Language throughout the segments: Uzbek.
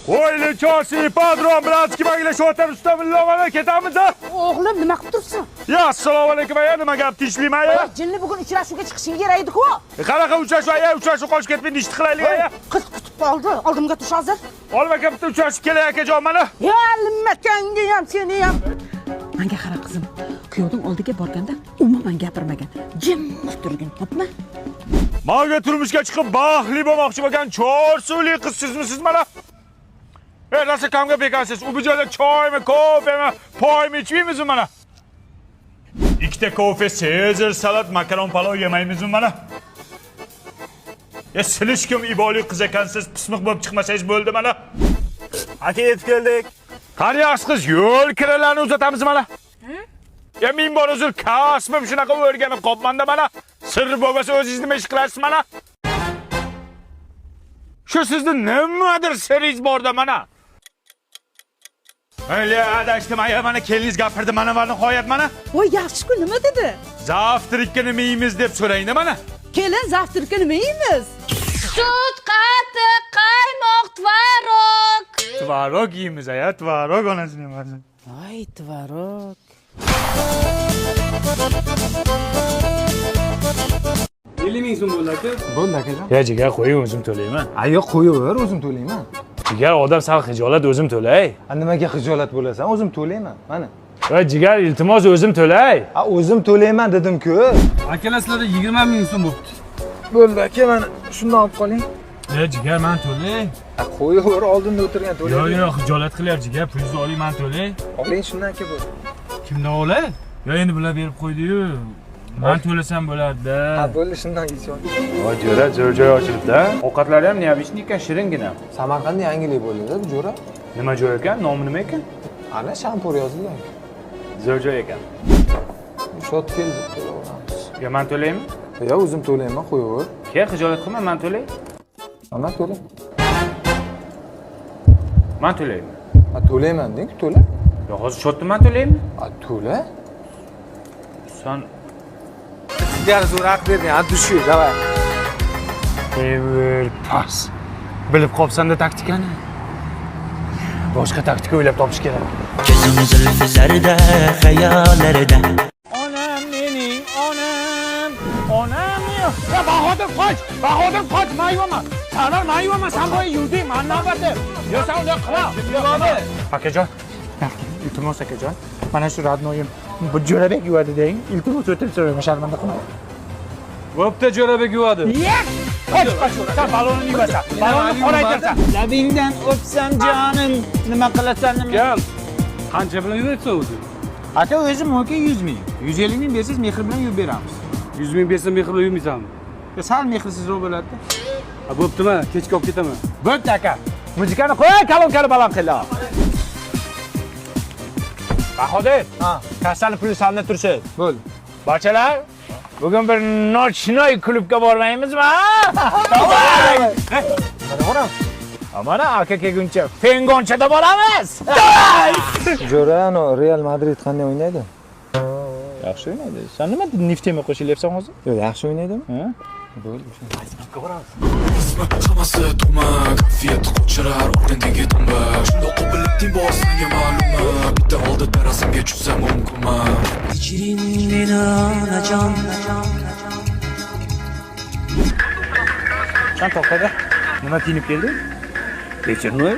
O'yli chosi padron bilan skimaglashayotgan ustamillaman ketamiz. O'g'lim nima qilib turibsan? Ya assalomu alaykum aya, nima gap tinchlikmi aya? Jinni bugun uchrashuvga chiqishing kerak edi-ku. Qanaqa uchrashuv aya? Uchrashuv qolib ketmaydi, ishni qilaylik aya. Qiz kutib qoldi. Oldimga tush hozir. Olma aka bitta uchrashuv kelay akajon mana. Ya nimakanga ham seni ham. Menga qara qizim. Kuyovning oldiga borganda umuman gapirmagan. Jim turgin, xo'pmi? Menga turmushga chiqib baxtli bo'lmoqchi bo'lgan chorsuvli qiz sizmisiz mana? Nasıl kavga bekarsiz? U bu joyda choymi, kofemi, poymi ichmaymizmi mana? Ikkita kofe, Sezar, salat, makaron, palov yemaymiz mana? Ya silish kim iboli qiz ekansiz, pismiq bo'lib chiqmasangiz bo'ldi mana. Aka yetib keldik. Qani yaxshi qiz, yo'l kiralarni uzatamiz mana. Ya men bor uzr kasbim shunaqa o'rganib qolmanda mana. Sirri bo'lmasa o'zingiz nima ish qilasiz mana? Shu sizning nimadir siringiz borda mana. Öyle adashdim aya mana keliniz gapirdi mana va nihoyat mana. Voy yaxshi-ku, nima dedi? Zavtrikka nima yeymiz deb so'raydi mana. Kelin zavtrikka nima yeymiz? Sut, qatiq, qaymoq, tvorog. Tvorog yeymiz aya, tvorog onasining o'zi. Voy, tvorog. 50 ming so'm bo'ldi aka. Bo'ldi akajon. Ya jigar qo'ying o'zim to'layman. Yo'q, qo'yaver, o'zim to'layman. Jigar odam sal xijolat o'zim to'lay. Nimaga xijolat bo'lasan? O'zim to'layman. Mana. Va jigar iltimos o'zim to'lay. O'zim to'layman dedim-ku. Akalar sizlarda 20 ming so'm bo'libdi. Bo'ldi aka, mana shundan olib qoling. Jigar men to'lay. Qo'yaver, oldinda o'tirgan to'lay. Yo'q, xijolat qilyapti jigar, pulingizni oling, men to'lay. Oling shundan aka bo'ldi. Kimdan olay? Yo endi bular berib qo'ydi-yu. Men to'lasam bo'lardi-da. Bo'ldi, shundan yeching. Voy jo'ra, zo'r joy ochilibdi. Ovqatlari ham neobishni ekan, shiringina. Samarqandda yangilik bo'ldi-da, bu jo'ra. Nima joy ekan? Nomi nima ekan? Ana shampur yozilgan. Zo'r joy ekan. Shot keldi, to'laveramiz. Yo men to'laymi? Yo'q, o'zim to'layman, qo'yaver. Ke xijolat qilma, men to'lay. Mana to'la. Men to'layman. To'layman deng, to'la. Yo hozir shotni men to'laymi? To'la. Sen Sizlar zo'r haq berding, dushi, davay. Ever pas. Bilib qolsam-da taktikani. Boshqa taktika o'ylab topish kerak. Ko'zim zulfizarda, xayollarda. Onam mening, onam yo'q. Ya Bahodir qoch, mayvama. Sanar mayvama, sen boya yurding, men navbatda. Yo sen unday qila. Akajon. Iltimos akajon. Mana shu radnoyim bu Jo'rabek yuvadi deng. Iltimos o'tirib so'rayman, sharmanda qilma. Bo'pti, Jo'rabek yuvadi. Qoch, sen balonni yuvasan. Balonni qoraytirsan. Labingdan o'psam jonim, nima qilasan nima? Gel. Qancha bilan yuribsan o'zi? Aka o'zim mo'ka 100 ming. 150 ming bersangiz mehr bilan yuvib beramiz. 100 ming bersam mehr bilan yurmaysanmi? Sal mehrsizroq bo'ladi-da. Bo'ptimi? Kechga olib ketaman. Bo'pti aka. Muzikani qo'y, kalonkani baland qila. Bahodir. Kassani puli sanda tursin. Bo'ldi. Barchalar, bugun bir nochnoy klubga bormaymizmi? Boramiz. Mana aka kelguncha pengonchada boramiz. Jo'ra, Real Madrid qanday o'ynaydi? Yaxshi o'ynaydi. Sen nima Neftema qo'shilyapsan hozir? Yo'q, yaxshi o'ynaydimi? Bo'ldi. Hammasi tug'ma, kafiyat qo'chirar, o'rnidagi dumba. Shunda qobillikning bor senga ma'lummi? Bitta oldi darasimga tushsam mumkinmi? Kechiring meni onajon. Sen to'xtada. Nima kiyinib kelding? Kechirmi?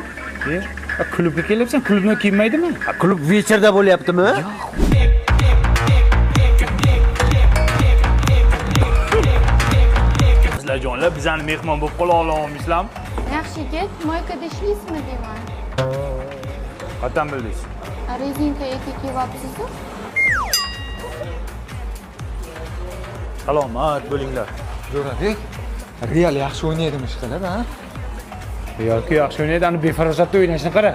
Klubga kelyapsan, klubni kiymaydimi? Klub večerda bo'lyaptimi? Jonlar, bizani mehmon bo'lib qola olamisizlarmi? Yaxshi yigit, moykada ishlaysizmi deyman. Qatdan bildingiz? Rezinka etik kiyapsiz-ku? Salomat bo'linglar. Jo'rabek, Real yaxshi o'ynaydi ishqilib, ha? Realki yaxshi o'ynaydi, ani befarosatda o'ynashni qara.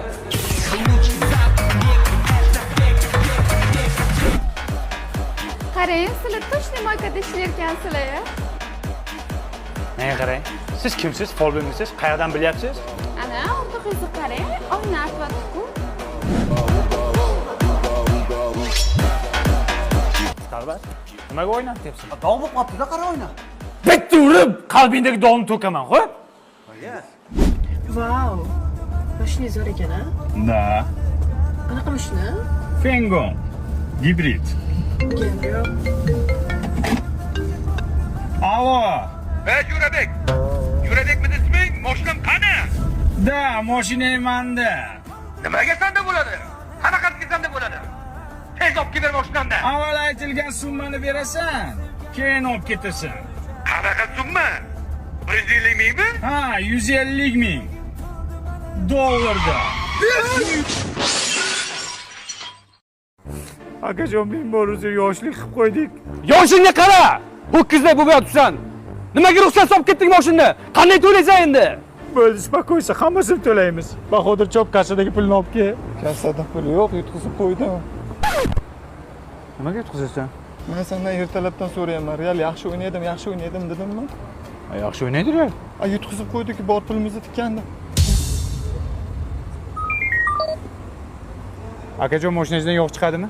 Qarang, sizlar to'shni moykada ishlayotgansizlar-ya. Nega qarang? Siz kimsiz? Folbimisiz? Qayerdan bilyapsiz? Ana, o'rtog'ingizni qarang, oyna artib-ku. Qalbat. Nimaga o'ynayapsiz? Dog' bo'lib qolibdi-da, qara o'yna. Bitta urib qalbingdagi dog'ni to'kaman, xo'p? Vau. Yosh Mashinangiz bor ekan, a? Da. Qanaqa mashina? Fengon. Gibrid. Yo'q. Alo. Jo'rabek. Jo'rabekmi isming? Mashinam qani? Da, mashinang menda. Nimaga sanda bo'ladi? Qanaqasiga sanda bo'ladi? Tez olib kelib ber mashinamni. Avval aytilgan summani berasan, keyin olib ketasan. Qanaqa summa? 150 mingmi? Ha, 150 ming dollarda. Akajon, men bor o'zi yoshlik qilib qo'ydik. Yoshingga qara! Ho'kizday bo'lib yotibsan. Nimaga ruxsat solib ketding mashinani? Qanday to'laysan endi? Bo'ldi, spokойся, hammasini to'laymiz. Bahodir chop kassadagi pulni olib kel. Kassada pul yo'q, yutqizib qo'ydim. Nimaga yutqizasan? Men sendan ertalabdan so'rayapman. Real yaxshi o'ynaydim dedimmi? Yaxshi o'ynaydi-ku. Yutqizib qo'ydik-ku, bor pulimizni tikkandi. Akajon, mashinangizdan yog' chiqadimi?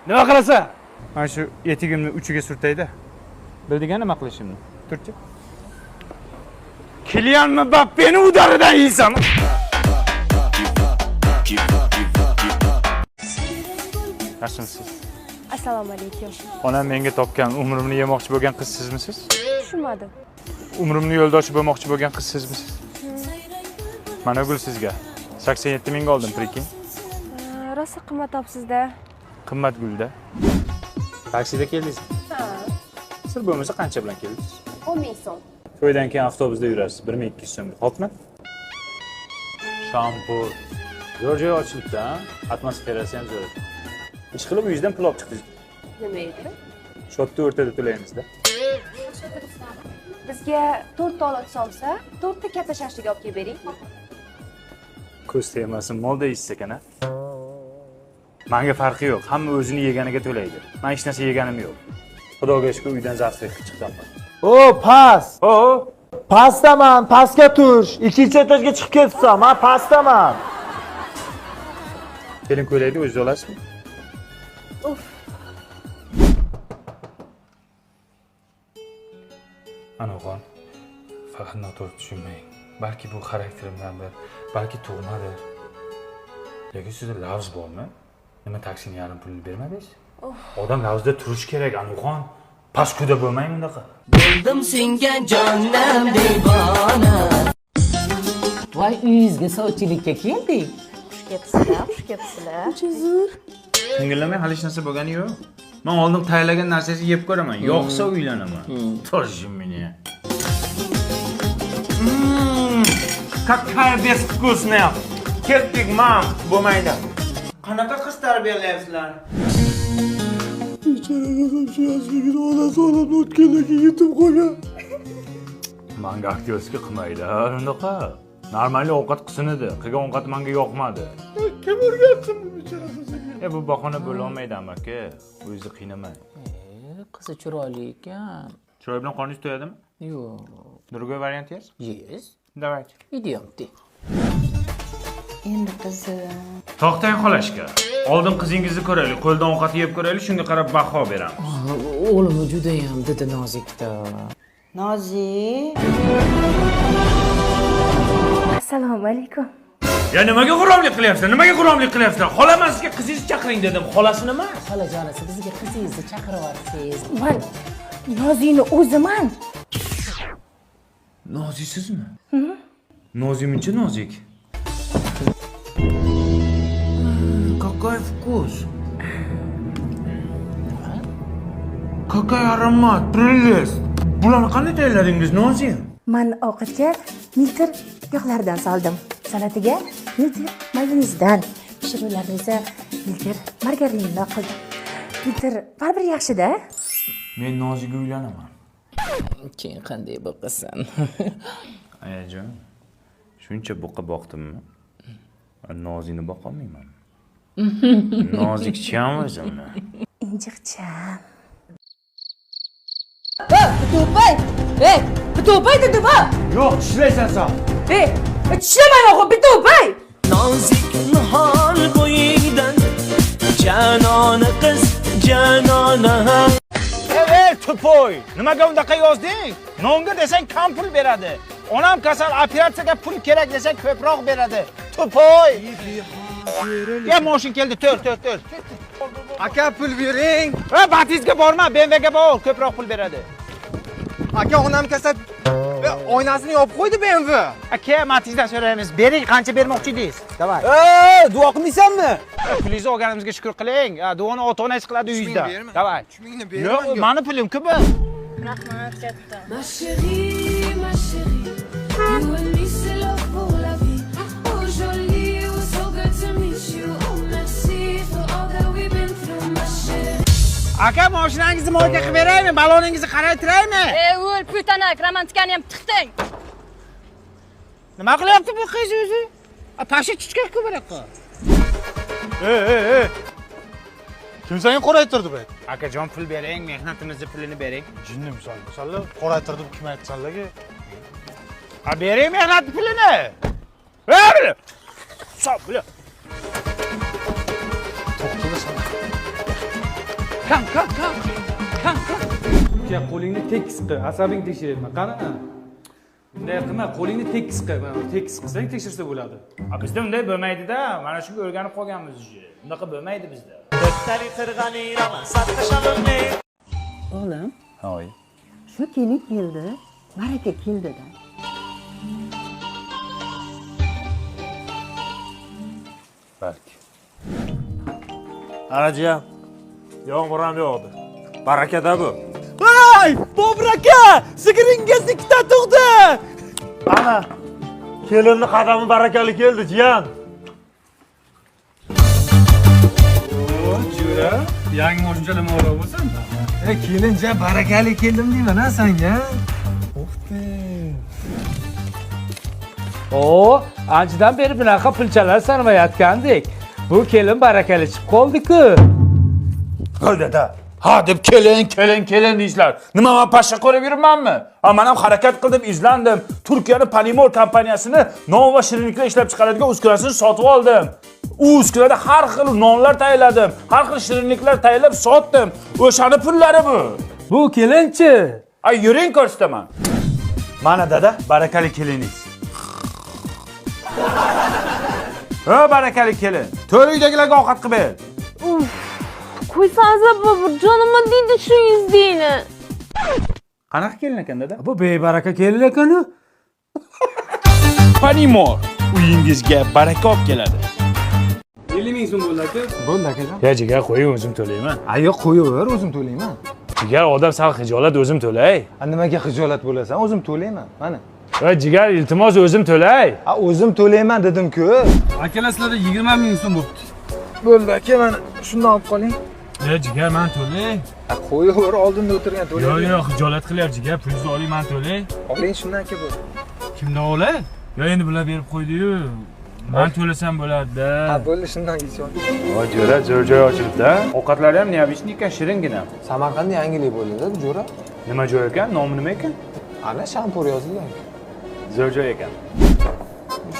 Nima qilasan? Mana shu etigimni uchiga surtayda. Bildigan nima qilishimni? Turchi. Kylian Mbappeni udaridan yeysan. Yaxshimisiz? Assalomu alaykum. Onam menga topgan umrimni yemoqchi bo'lgan qiz sizmisiz? Tushunmadim. Umrimni yo'ldoshi bo'lmoqchi bo'lgan qiz sizmisiz? Mana gul sizga 87 ming oldim, prikin. Rosa qimmat topsiz-da. Qimmat gulda. Taksida keldingiz? Ha, Sir bo'lmasa qancha bilan keldingiz? 10 ming so'm. To'ydan keyin avtobusda yurasiz. 1200 so'm. Hopmi? Shampur. Jo'rjoy ochilibdi, ha? Atmosferasi ham zo'r. Ish qilib uyingizdan pul olib chiqdingiz. Nima edi? Shotda o'rtada to'laymiz-da. Bizga 4 ta olot solsa, 4 ta katta shashlik olib kelib bering. Ko'z tegmasin, molda yeysiz ekan-a? Menga farqi yo'q. Hamma o'zini yeganiga to'laydi. Men hech narsa yeganim yo'q. Xudoga shukr, uydan zavqli qilib chiqqanman. O, pas. O, Pastaman, pastga tush. Ikkinchi etajga chiqib ketibsan. Men pastaman. kelin ko'ylakni o'zingiz olasizmi? Anaxon, faqat noto'g'ri tushunmang. Balki bu xarakterimdandir, balki tug'madir. Yoki sizda lavz bormi? Nima taksining yarim pulini bermadingiz? Odam lavzda turish kerak, Anaxon. Paskuda bo'lmang bundaqa. Bo'ldim senga jonim devona. Voy, uyingizga sovchilikka keldik. Xush kelibsizlar. Tingillamay hali hech narsa bo'lgani yo'q. Men oldin tayyorlagan narsangizni yeb ko'raman. Yo'qsa uylanaman. Тоже меня. Какая безвкусная. Ketdik, mam, bo'lmaydi. Qanaqa qiz tarbiyalayapsizlar? Menga aktyorskiga qilmaydi, unaqa. Normal ovqat qilsin edi. Qilgan ovqat menga yoqmadi. Kim o'rgatsin bu bechorasiga? Bu bahona bo'la olmaydi, amaki. O'zingizni qiynamang. Qizi chiroyli ekan. Chiroy bilan qorningiz to'yadimi? Yo'q. Другой вариант есть? Yes. Давайте. Idiotik. Endi qizim. To'xtang qolashga. Oldin qizingizni ko'raylik, qo'ldan ovqat yeb ko'raylik, shunga qarab baho beramiz. O'g'lim juda ham didi nozikda. Nozik. Assalomu alaykum. Ya nimaga g'uromlik qilyapsan? Nimaga g'uromlik qilyapsan? Xolaman sizga qizingizni chaqiring dedim. Xolasini emas. Xolajonasi, bizga qizingizni chaqiryapsiz. Men Nozini o'ziman. Noziksizmi? Nozimuncha nozik. Какой вкус? Какой аромат, прелесть. Bularni qanday tayyorladingiz, Nozim? Men ovqatga litr yog'lardan soldim. Salatiga litr mayonezdan, pishiruvlarni esa litr margarindan qildim. Litr baribir yaxshi-da. Men Nozigga uylanaman. Keyin qanday boqasan? Ayajon, shuncha buqa boqdimmi? Nozini boqolmayman. Nozikcham o'zimni. Injiqcham. Bitupay! Ey, bitupay dedim-a? Yo'q, tishlaysan sen. Ey, tishlamayman o'g'lim, bitupay! Nozik nihol bo'yidan janona qiz janona. Ey, tupoy. Nimaga undaqa yozding? Nonga desang kam pul beradi. Onam kasal, operatsiyaga pul kerak desang ko'proq beradi. Tupoy. Ya mashin keldi, tur. Aka pul bering. Batizga borma, BMWga bor, ko'proq pul beradi. Aka onam kasal oynasini yopib qo'ydi BMW. Aka, Matizdan so'raymiz. Bering, qancha bermoqchi edingiz? Davay. Duo qilmaysanmi? Pulingizni olganimizga shukr qiling. Duoni ota-onangiz qiladi uyingizda. berma. Davay. 3000 ni Yo'q, berma. meni pulim ko'p. Rahmat katta. Ma chérie, you and me c'est love pour la vie. Oh jolie, it was so good to meet you. Oh merci for all that we've been through, ma chérie. Aka, mashinangizni moyka qilib beraymi? Baloningizni qaraytiraymi? O'l, putanak, romantikani ham tiqding. Nima qilyapti bu qiz o'zi? Pasha chichkak-ku bunaqa. Kim seni qoraytirdi bu? Akajon pul bering, mehnatimizni pulini bering. Jinni misol qoraytirdi kim aytdi senlarga? Bering mehnat pulini. Ver. Sop bula. To'xtala sen. Kam. Uka, qo'lingni tekis qil, asabing tekshiryapman. Qani? Bunday qilma, qo'lingni tekis qil. Tekis qilsang tekshirsa bo'ladi. Bizda unday bo'lmaydi-da. Mana shunga o'rganib qolganmiz уже. Bunaqa bo'lmaydi bizda. O'g'lim, Hoy. shu kelin keldi, baraka keldi-da. Balki. Anajiyan. Yomg'ir ham yog'di. Barakada bu. Voy, Bobur aka, sigiringiz ikkita tug'di. Ana. Kelinni qadami barakali keldi, jiyan. Jo'ra, yangi moshinchalar mo'g'ul bo'lsin. Kelincha barakali keldim deyman ha senga. Anchadan beri bunaqa pulchalar sarmayotgandik. Bu kelin barakali chiqib qoldi-ku. Qo'y dada. Ha deb kelin deysizlar. Nima men pashsha ko'rib yuribmanmi? Ha men ham harakat qildim, izlandim. Turkiyaning Polimor kompaniyasini non va shirinliklar ishlab chiqaradigan uskunasini sotib oldim. U uskunada har xil nonlar tayyorladim, har xil shirinliklar tayyorlab sotdim. O'shani pullari bu. Bu kelinchi. Ay yuring ko'rsataman. Mana dada, barakali keliningiz. Ha barakali kelin. To'ydagilarga ovqat qilib ber. Qo'ysangiz Bobur, jonimni deydi shu yuzdingni. Qanaqa kelin ekan dada? Bu bebaraka kelin ekan-ku. Polimor uyingizga baraka olib keladi. 50 ming so'm bo'ldi aka. Bo'ldi akajon. Ya jigar qo'ying, o'zim to'layman. Yo'q, qo'yaver, o'zim to'layman. Jigar odam sal xijolat o'zim to'lay. Nimaga xijolat bo'lasan? O'zim to'layman. Mana. Va jigar iltimos o'zim to'lay. O'zim to'layman dedim-ku. Akalar sizlarda 20 ming so'm bo'libdi. Bo'ldi aka, mana shundan olib qoling. Jigar, men to'lay. Qo'yaver, oldinda o'tirgan to'layver. Yo'q, xijolat qilyapti jigar, pulingizni oling, men to'lay. Oling shundan aka bu. Kimdan olay? Yo, endi bular berib qo'ydi-yu. Men to'lasam bo'lardi-da. Bo'ldi, shundan gitsin. Voy jo'ra, jo'ra ochilibdi. Ovqatlari ham neobычный ekan, shiringina. Samarqandda yangilik bo'ldi-da, jo'ra. Nima joy ekan? Nomi nima ekan? Ana shampur yozilgan. Zo'r joy ekan.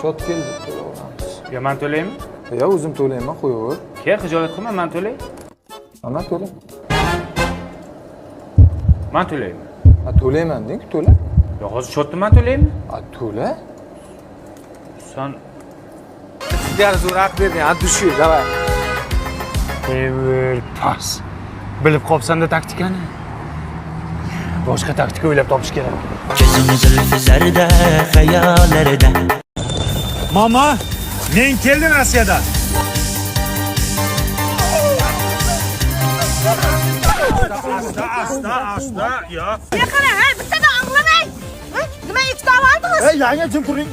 Shot keldi, to'layveramiz. Yo, men to'laymi? Yo'q, o'zim to'layman, qo'yaver. Ke, xijolat qilma, men to'lay. Ana to'la. Men to'layman. To'layman deng-ku, to'la. Yo, hozir shotni men to'laymi? To'la. Sen Sizga zo'raq berding, dushi, davay. Evil pas. Bilib qolsam-da taktikani. Boshqa taktika o'ylab topish kerak. Ko'zim zulfi zarda xayollarda. Mama, men keldim Rossiyadan. Asta, yo. Qara, bittadan anglamang. Nima ikkita oldingiz? Yangi jim turing.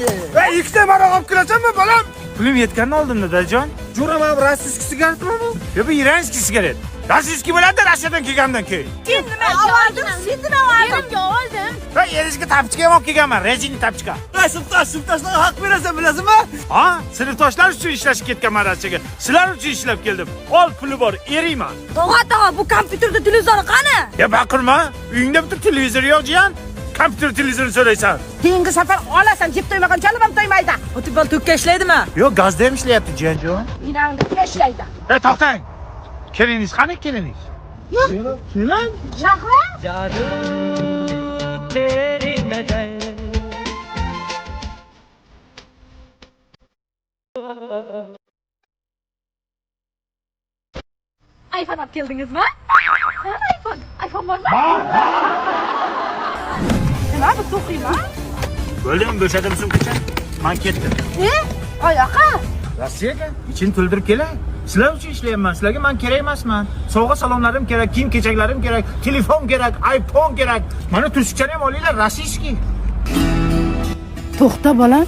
Ikkita mara olib kirasanmi, bolam? Pulim yetganini oldimda, dajon. Jo'ra, mana rossiyskiy sigaretmi bu? Yo, bu iranskiy sigaret. Rossiyskiy bo'ladi, Rossiyadan kelgandan keyin. Sen nima olding? Sen nima olding? Erimga oldim. Va eringizga tapchika ham olib kelganman, rezin tapchika. Sinfdoshlarga haq berasan, bilasizmi? Ha, sinfdoshlar uchun ishlashga ketganman Rossiyaga. Sizlar uchun ishlab keldim. Ol puli bor, eriyman. Tog'a, bu kompyuterda televizor qani? Ya baqirma, uyingda bitta televizor yo'q jiyan. Kompyuter televizorni so'raysan. Keyingi safar olasan, jeb to'ymagan chalim ham to'ymaydi. O'tibal to'kka ishlaydimi? Yo'q, gazda ham ishlayapti jiyanjon. Inangda ishlaydi. To'xtang. Keliningiz qani keliningiz? iPhone olib keldingizmi? iPhone bormi? Nima bu to'qiymi? Bo'ldimi, bo'shadim sumkacha. Men ketdim. Oyoqqa? Rossiyaga ichini to'ldirib kelay. Sizlar uchun ishlayapman. Sizlarga men kerak emasman. Sovg'a salomlarim kerak, kiyim-kechaklarim kerak, telefon kerak, iPhone kerak. Mana tushukchani ham olinglar, rossiyskiy. To'xta bolam.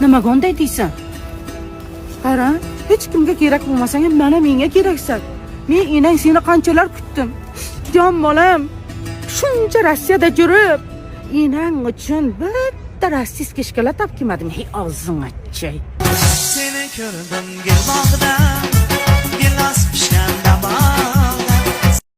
Nimaga unday deysan? Qara, hech kimga kerak bo'lmasang ham menga keraksan. Men enang seni qanchalar kutdim. Jon bolam, shuncha Rossiyada yurib, enang uchun bitta rossiyskiy shkolat topib kelmadim. Hey, og'zing ochchay. Seni ko'rdim gulbog'da, gilos pishgan